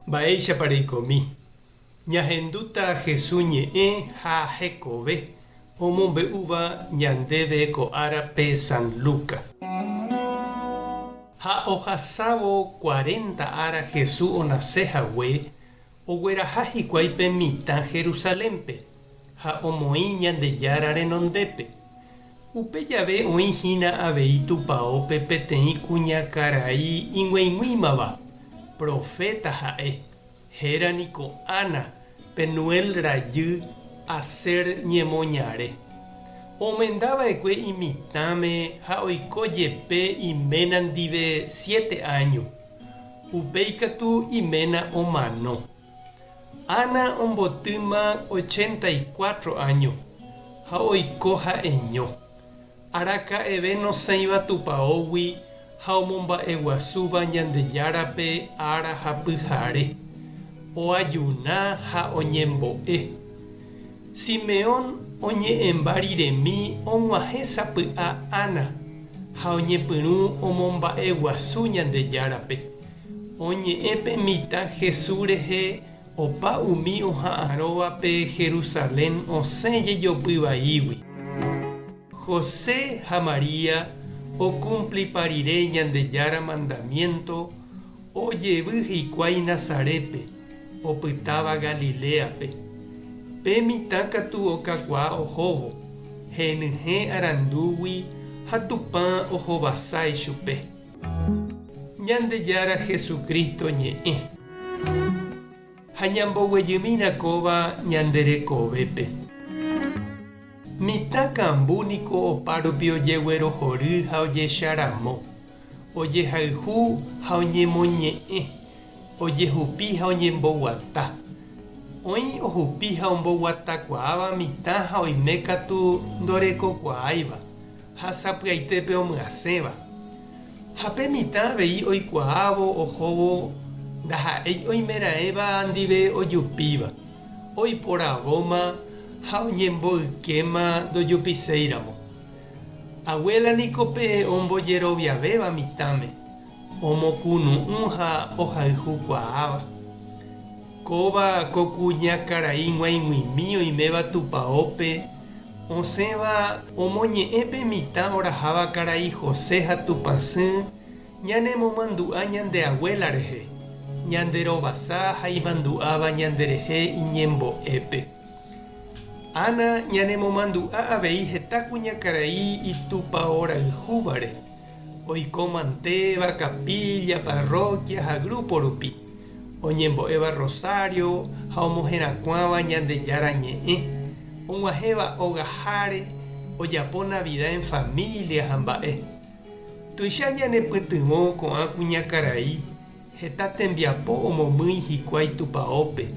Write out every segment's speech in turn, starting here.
Baeisha pareikomi. Ñahenduta Jesús ñe'ẽ ha hekove omombe'úva ñandéve ko'árape San Luca. Ha ohasávo 40 ára Jesús onasehague ogueraha hikuái pe mitã Jerusalémpe ha omoĩ Ñandejára renondépe. Upe jave oĩhína avei tupaópe peteĩ kuñakarai ig̃uĩg̃uĩmava profeta ha'e héranico Ana Penuel rajy Aser ñemoñare. Omendava'ekue imitãme ha oikojepe iména ndive 7 años. Upéi katu iména omano. Ana ombotýma 84 años ha oiko ha'eño. Araka'eve nosẽiva tupaógui ha omomba'eguasúva Ñandejárape ára ha pyhare. Oajuna ha oñembo'e. Simeón oñe'ẽmbariremi og̃uahẽ sapy'a Ana ha oñepyrũ omomba'eguasu Ñandejárape. Oñe'ẽ pe mitã Jesús rehe opa umi oha'ãróvape Jerusalén osẽ jejopyvaígui. José ha María ocumpliparire Ñandejára mandamiento ojevy hikuái Nazarépe opytáva Galileape. Pe mitã katu okakuaa ohóvo henyhẽ arandúgui ha tupã ohovasái chupe. Ñandejára Jesucristo ñe'ẽ. Ha ñamboguejymírakóva ñanderekovépe. Mitã kambúniko opárupi ojeguerohory ha ojecharamo, ojehayhu ha oñemoñe'ẽ, ojehupi ha oñemboguata. Oĩ ohupi ha omboguatakuaáva mitã ha oime katu ndorekokuaáiva ha sapy'aitépe omyasẽva. Ha pe mitã avei oikuaávo ohóvo ndaha'éi oimeraẽva ndive ojupíva, oiporavóma ha oñemboykéma ndojupiséiramo. Abuelaniko pe ombojeroviavéva mitãme, omokunu'ũ ha ohayhukuaáva. Kóva ko kuñakarai g̃uaig̃uimi oiméva tupaópe osẽva omoñe'ẽ pe mitã oraháva karai José ha tupãsy ñanemomandu'a ñande abuela rehe, ñanderovasa ha imandu'áva ñanderehe iñembo'épe. Ana ñanemomandu'a avei heta kuñakarai itupaorayhúvare, oikomantéva capilla, parroquia ha grupo rupi. Oñembo'éva rosario ha omoherakuãva Ñandejára ñe'ẽ. Og̃uahẽva ogaháre ojapo Navidad en familia ha mba'e. Tuicha ñanepytyvõ ko'ã kuñakarai heta tembiapo omomýi hikuái tupaópe,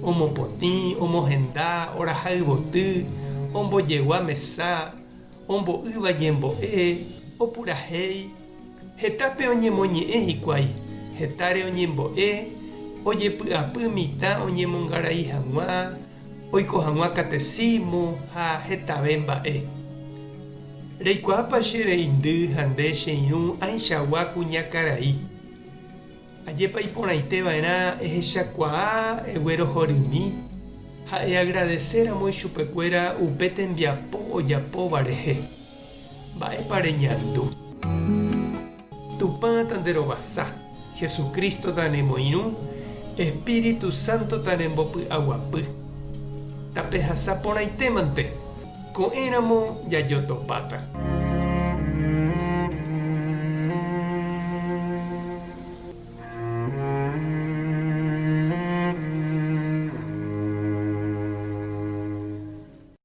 omopotĩ, omohenda, oraha yvoty, ombojegua mesa, ombo'ýva ñembo'e, opurahéi. Hetápe oñemoñe'ẽ hikuái, hetáre oñembo'e, ojepy'apy mitã oñemongarai hag̃ua, oiko hag̃ua catecismo ha hetave mba'e. Reikuaápa che reindy ha nde che irũ aichagua kuñakarai. Ajépa iporãiteva'erã ehechakuaa eguerohorymi ha eagradecer amo chupekuéra upe tembiapo ojapóva rehe. Mba'épa reñandu. Tupã tanderovasa, Jesucristo tanemoirũ, Espíritu Santo tanembopy'aguapy. Tape hasa porãitémante, ko'ẽramo jajotopáta.